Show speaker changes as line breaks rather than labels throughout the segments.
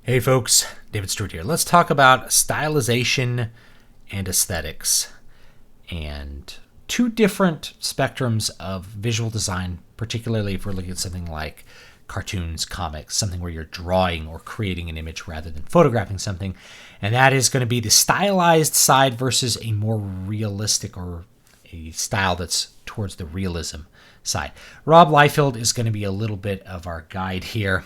Hey folks, David Stewart here. Let's talk about stylization and aesthetics and two different spectrums of visual design, particularly if we're looking at something like cartoons, comics, something where you're drawing or creating an image rather than photographing something. And that is going to be the stylized side versus a more realistic or a style that's towards the realism side. Rob Liefeld is going to be a little bit of our guide here.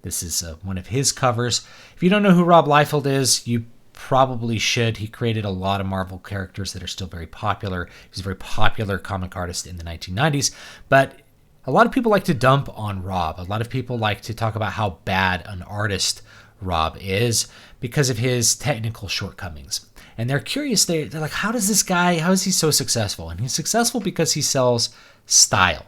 This is one of his covers. If you don't know who Rob Liefeld is, you probably should. He created a lot of Marvel characters that are still very popular. He was a very popular comic artist in the 1990s, but a lot of people like to dump on Rob. A lot of people like to talk about how bad an artist Rob is because of his technical shortcomings. And they're curious. They're like, how is he so successful? And he's successful because he sells style.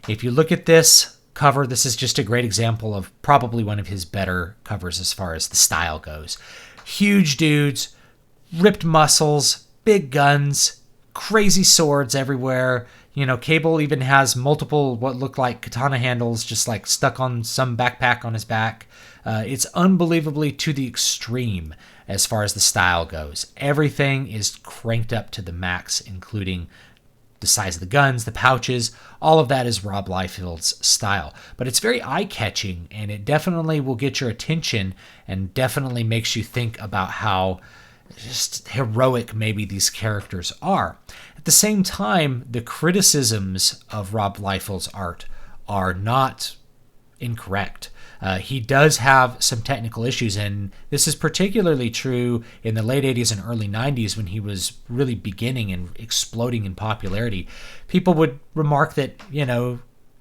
If you look at this cover, this is just a great example of probably one of his better covers as far as the style goes. Huge dudes, ripped muscles, big guns, crazy swords everywhere. You know, Cable even has multiple what look like katana handles just like stuck on some backpack on his back. It's unbelievably to the extreme as far as the style goes. Everything is cranked up to the max, including the size of the guns, the pouches, all of that is Rob Liefeld's style. But it's very eye-catching, and it definitely will get your attention and definitely makes you think about how just heroic maybe these characters are. At the same time, the criticisms of Rob Liefeld's art are not incorrect. He does have some technical issues, and this is particularly true in the late 80s and early 90s when he was really beginning and exploding in popularity. People would remark that,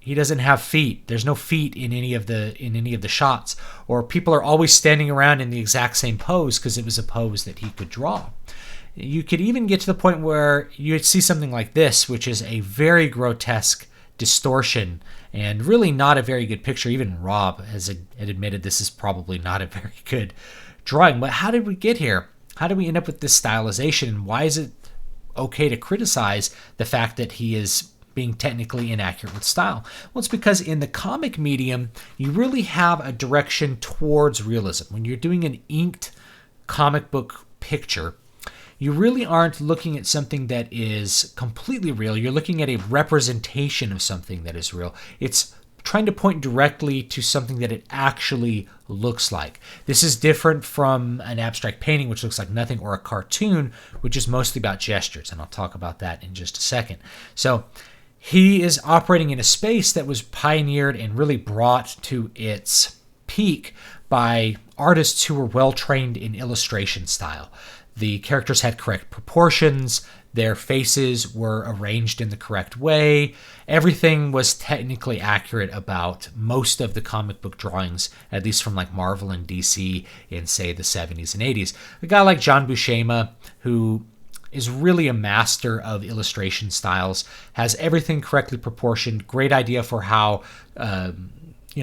he doesn't have feet. There's no feet in any of the shots, or people are always standing around in the exact same pose because it was a pose that he could draw. You could even get to the point where you'd see something like this, which is a very grotesque distortion and really not a very good picture. Even Rob has admitted this is probably not a very good drawing. But how did we get here? How did we end up with this stylization? And why is it okay to criticize the fact that he is being technically inaccurate with style? Well, it's because in the comic medium, you really have a direction towards realism. When you're doing an inked comic book picture, you really aren't looking at something that is completely real. You're looking at a representation of something that is real. It's trying to point directly to something that it actually looks like. This is different from an abstract painting, which looks like nothing, or a cartoon, which is mostly about gestures. And I'll talk about that in just a second. So he is operating in a space that was pioneered and really brought to its peak by artists who were well trained in illustration style. The characters had correct proportions, their faces were arranged in the correct way. Everything was technically accurate about most of the comic book drawings, at least from like Marvel and DC in, say, the 70s and 80s. A guy like John Buscema, who is really a master of illustration styles, has everything correctly proportioned, great idea for how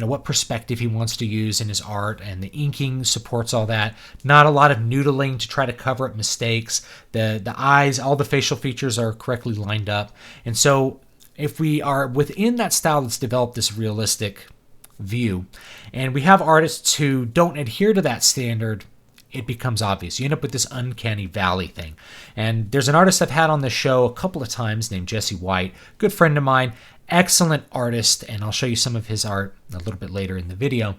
what perspective he wants to use in his art, and the inking supports all that. Not a lot of noodling to try to cover up mistakes. The eyes, all the facial features are correctly lined up. And so if we are within that style that's developed this realistic view, and we have artists who don't adhere to that standard, it becomes obvious. You end up with this uncanny valley thing. And there's an artist I've had on the show a couple of times named Jesse White, good friend of mine, excellent artist, and I'll show you some of his art a little bit later in the video.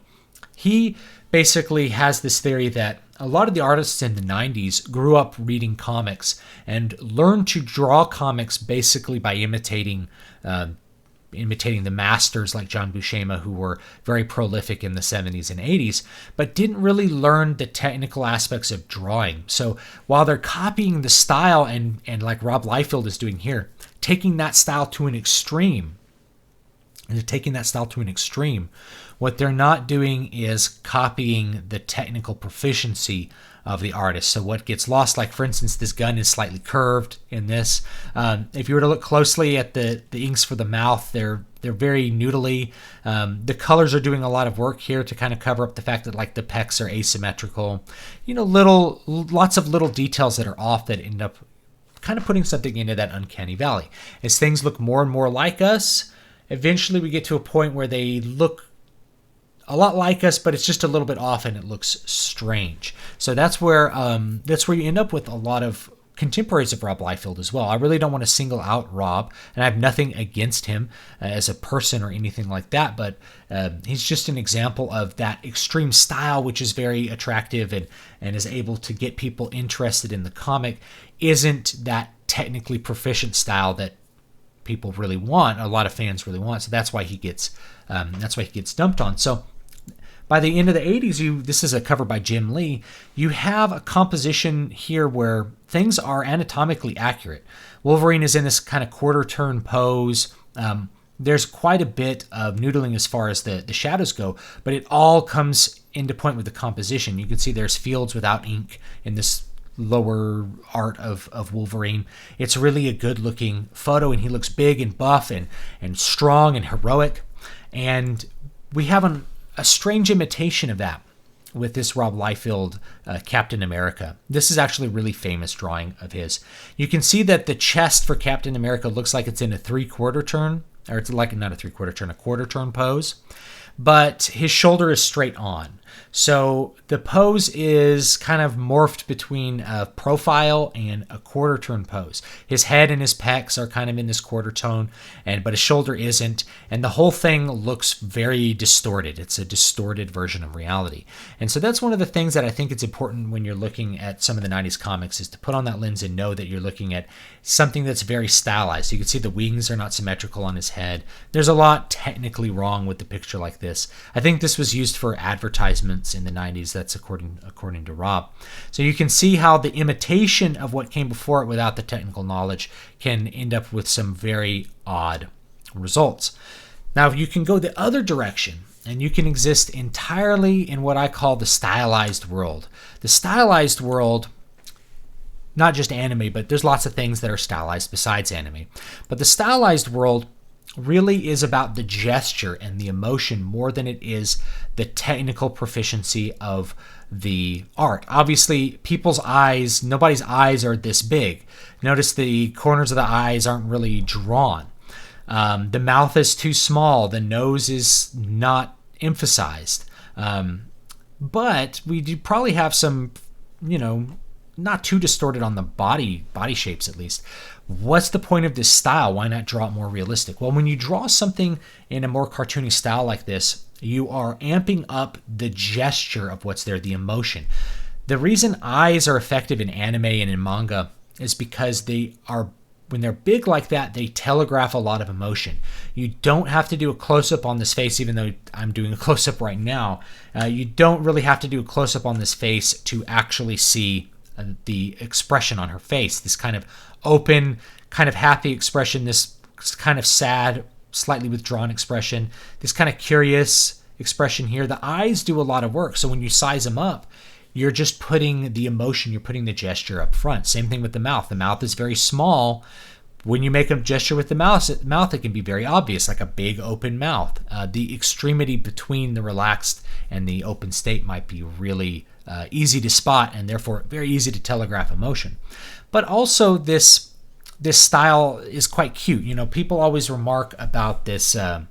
He basically has this theory that a lot of the artists in the 90s grew up reading comics and learned to draw comics basically by imitating the masters like John Buscema, who were very prolific in the 70s and 80s, but didn't really learn the technical aspects of drawing. So while they're copying the style and like Rob Liefeld is doing here, taking that style to an extreme, what they're not doing is copying the technical proficiency of the artist. So what gets lost, like for instance, this gun is slightly curved in this. If you were to look closely at the inks for the mouth, they're very noodly. The colors are doing a lot of work here to kind of cover up the fact that like the pecs are asymmetrical. Lots of little details that are off that end up kind of putting something into that uncanny valley. As things look more and more like us, eventually we get to a point where they look a lot like us, but it's just a little bit off and it looks strange. So that's where you end up with a lot of contemporaries of Rob Liefeld as well. I really don't want to single out Rob, and I have nothing against him as a person or anything like that, but he's just an example of that extreme style, which is very attractive and is able to get people interested in the comic. Isn't that technically proficient style that people really want, a lot of fans really want. So that's why he gets dumped on. So by the end of the 80s, this is a cover by Jim Lee, you have a composition here where things are anatomically accurate. Wolverine is in this kind of quarter turn pose. There's quite a bit of noodling as far as the shadows go, but it all comes into point with the composition. You can see there's fields without ink in this lower art of Wolverine. It's really a good looking photo, and he looks big and buff and strong and heroic. And we have a strange imitation of that with this Rob Liefeld Captain America. This is actually a really famous drawing of his. You can see that the chest for Captain America looks like it's in a 3/4 turn, or it's like not a 3/4 turn, a quarter turn pose, but his shoulder is straight on. So the pose is kind of morphed between a profile and a quarter turn pose. His head and his pecs are kind of in this quarter tone, but his shoulder isn't. And the whole thing looks very distorted. It's a distorted version of reality. And so that's one of the things that I think it's important when you're looking at some of the 90s comics, is to put on that lens and know that you're looking at something that's very stylized. You can see the wings are not symmetrical on his head. There's a lot technically wrong with the picture like this. I think this was used for advertisements in the 90s. That's according to Rob. So you can see how the imitation of what came before it without the technical knowledge can end up with some very odd results. Now you can go the other direction, and you can exist entirely in what I call the stylized world. The stylized world, not just anime, but there's lots of things that are stylized besides anime. But the stylized world really is about the gesture and the emotion more than it is the technical proficiency of the art. Obviously, people's eyes, nobody's eyes are this big. Notice the corners of the eyes aren't really drawn. The mouth is too small. The nose is not emphasized. But we do probably have some, not too distorted on the body shapes at least. What's the point of this style? Why not draw it more realistic? Well, when you draw something in a more cartoony style like this, you are amping up the gesture of what's there, the emotion. The reason eyes are effective in anime and in manga is because when they're big like that, they telegraph a lot of emotion. You don't have to do a close-up on this face, even though I'm doing a close-up right now. You don't really have to do a close-up on this face to actually see the expression on her face, this kind of open, kind of happy expression, this kind of sad, slightly withdrawn expression, this kind of curious expression here. The eyes do a lot of work. So when you size them up, you're just putting the emotion, you're putting the gesture up front. Same thing with the mouth. The mouth is very small. When you make a gesture with the mouth, it can be very obvious, like a big open mouth. The extremity between the relaxed and the open state might be really easy to spot, and therefore very easy to telegraph emotion. But also this style is quite cute. People always remark about this icon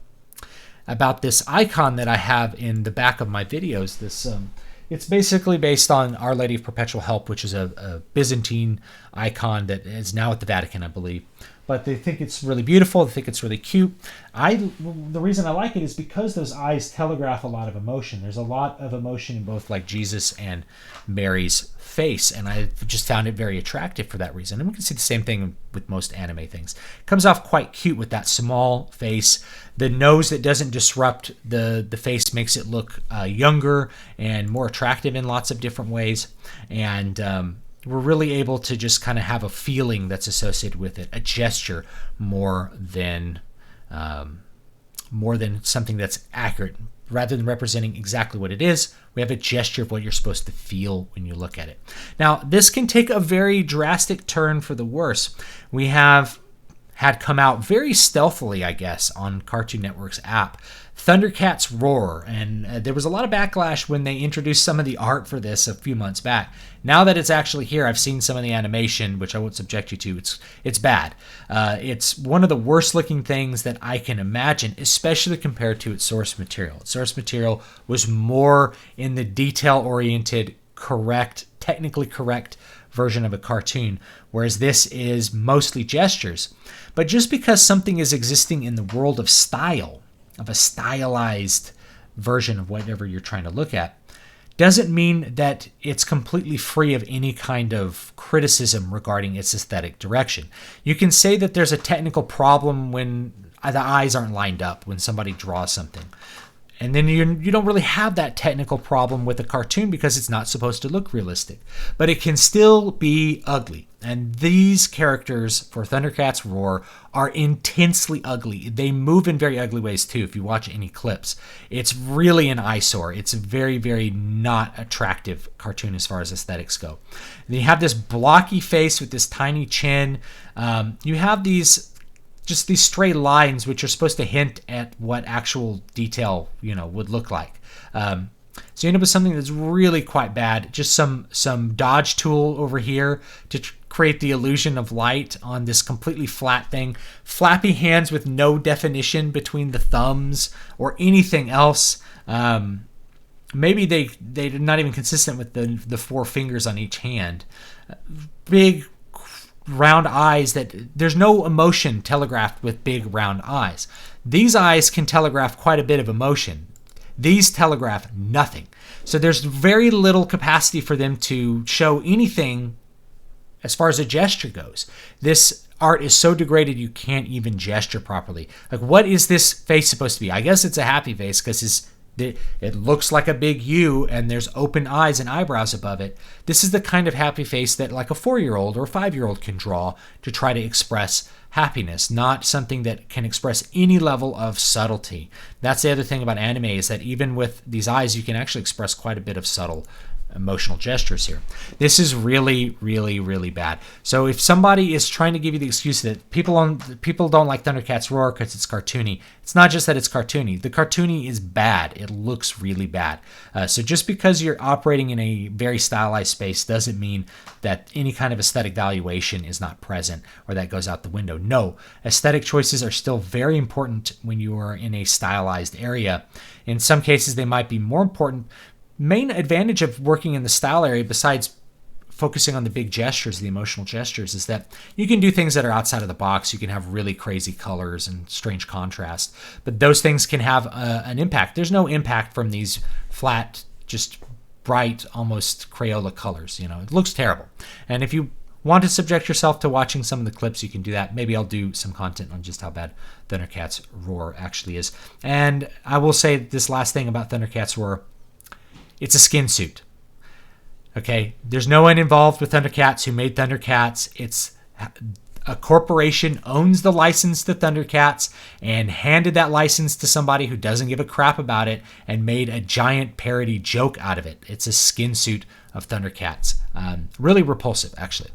that I have in the back of my videos. It's basically based on Our Lady of Perpetual Help, which is a Byzantine icon that is now at the Vatican, I believe. But they think it's really beautiful. They think it's really cute. The reason I like it is because those eyes telegraph a lot of emotion. There's a lot of emotion in both like Jesus and Mary's face, and I just found it very attractive for that reason. And we can see the same thing with most anime things. It comes off quite cute with that small face. The nose that doesn't disrupt the face makes it look younger and more attractive in lots of different ways. And we're really able to just kind of have a feeling that's associated with it, a gesture more than something that's accurate. Rather than representing exactly what it is, we have a gesture of what you're supposed to feel when you look at it. Now, this can take a very drastic turn for the worse. We have had come out very stealthily, I guess, on Cartoon Network's app, Thundercats Roar, and there was a lot of backlash when they introduced some of the art for this a few months back. Now that it's actually here, I've seen some of the animation, which I won't subject you to. It's bad. It's one of the worst looking things that I can imagine, especially compared to its source material. Its source material was more in the detail-oriented, correct, technically correct version of a cartoon, whereas this is mostly gestures. But just because something is existing in the world of style, of a stylized version of whatever you're trying to look at, doesn't mean that it's completely free of any kind of criticism regarding its aesthetic direction. You can say that there's a technical problem when the eyes aren't lined up when somebody draws something. And then you don't really have that technical problem with a cartoon because it's not supposed to look realistic. But it can still be ugly. And these characters for Thundercats Roar are intensely ugly. They move in very ugly ways too if you watch any clips. It's really an eyesore. It's a very, very not attractive cartoon as far as aesthetics go. And you have this blocky face with this tiny chin. You have these stray lines which are supposed to hint at what actual detail would look like. So you end up with something that's really quite bad. Just some dodge tool over here to create the illusion of light on this completely flat thing. Flappy hands with no definition between the thumbs or anything else. Maybe they're not even consistent with the four fingers on each hand. Big round eyes that there's no emotion telegraphed with big round eyes. These eyes can telegraph quite a bit of emotion. These telegraph nothing. So there's very little capacity for them to show anything as far as a gesture goes. This art is so degraded you can't even gesture properly. Like, what is this face supposed to be? I guess it's a happy face because it looks like a big U and there's open eyes and eyebrows above it. This is the kind of happy face that like a 4-year-old or a 5-year-old can draw to try to express happiness, not something that can express any level of subtlety. That's the other thing about anime, is that even with these eyes, you can actually express quite a bit of subtle emotional gestures here. This is really, really, really bad. So if somebody is trying to give you the excuse that people don't like Thundercats Roar because it's cartoony, it's not just that it's cartoony. The cartoony is bad. It looks really bad. So just because you're operating in a very stylized space doesn't mean that any kind of aesthetic valuation is not present or that goes out the window. No, aesthetic choices are still very important when you are in a stylized area. In some cases, they might be more important. Main advantage of working in the style area, besides focusing on the big gestures, the emotional gestures, is that you can do things that are outside of the box. You can have really crazy colors and strange contrast, but those things can have an impact. There's no impact from these flat, just bright, almost Crayola colors. It looks terrible. And if you want to subject yourself to watching some of the clips, you can do that. Maybe I'll do some content on just how bad Thundercats Roar actually is. And I will say this last thing about Thundercats Roar. It's a skin suit. Okay? There's no one involved with Thundercats who made Thundercats. It's a corporation owns the license to Thundercats and handed that license to somebody who doesn't give a crap about it and made a giant parody joke out of it. It's a skin suit of Thundercats. Really repulsive, actually.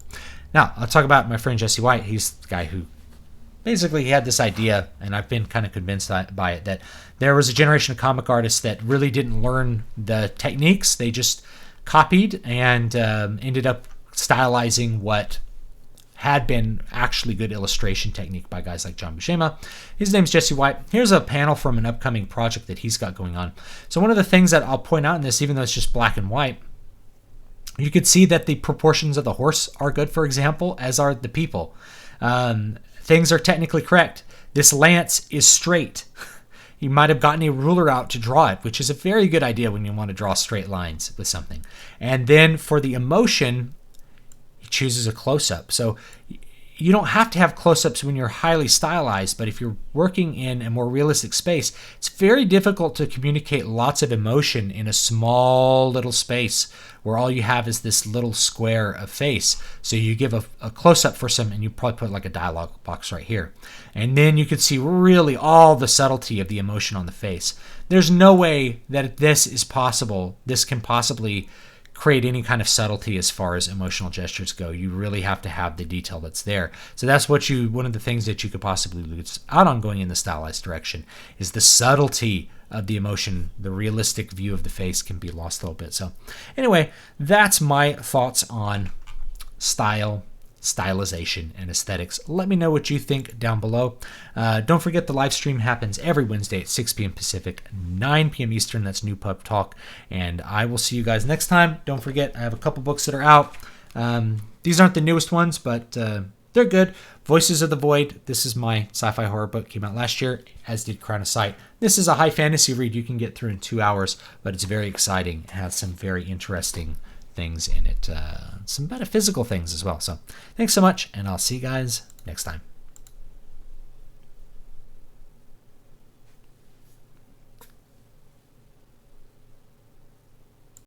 Now, I'll talk about my friend Jesse White. He's the guy who basically he had this idea, and I've been kind of convinced by it, that there was a generation of comic artists that really didn't learn the techniques. They just copied and ended up stylizing what had been actually good illustration technique by guys like John Buscema. His name's Jesse White. Here's a panel from an upcoming project that he's got going on. So one of the things that I'll point out in this, even though it's just black and white, you could see that the proportions of the horse are good, for example, as are the people. Things are technically correct. This lance is straight. He might have gotten a ruler out to draw it, which is a very good idea when you want to draw straight lines with something. And then for the emotion, he chooses a close-up. So you don't have to have close-ups when you're highly stylized, but if you're working in a more realistic space, it's very difficult to communicate lots of emotion in a small little space where all you have is this little square of face. So you give a close-up for some, and you probably put like a dialogue box right here. And then you could see really all the subtlety of the emotion on the face. There's no way that this is possible. This can possibly create any kind of subtlety as far as emotional gestures go. You really have to have the detail that's there. So that's one of the things that you could possibly lose out on going in the stylized direction is the subtlety of the emotion. The realistic view of the face can be lost a little bit. So anyway, that's my thoughts on stylization, and aesthetics. Let me know what you think down below. Don't forget the live stream happens every Wednesday at 6 p.m. Pacific, 9 p.m. Eastern. That's New Pub Talk. And I will see you guys next time. Don't forget, I have a couple books that are out. These aren't the newest ones, but they're good. Voices of the Void. This is my sci-fi horror book. Came out last year, as did Crown of Sight. This is a high fantasy read you can get through in 2 hours, but it's very exciting. It has some very interesting things in it, some metaphysical things as well. So thanks so much, and I'll see you guys next time.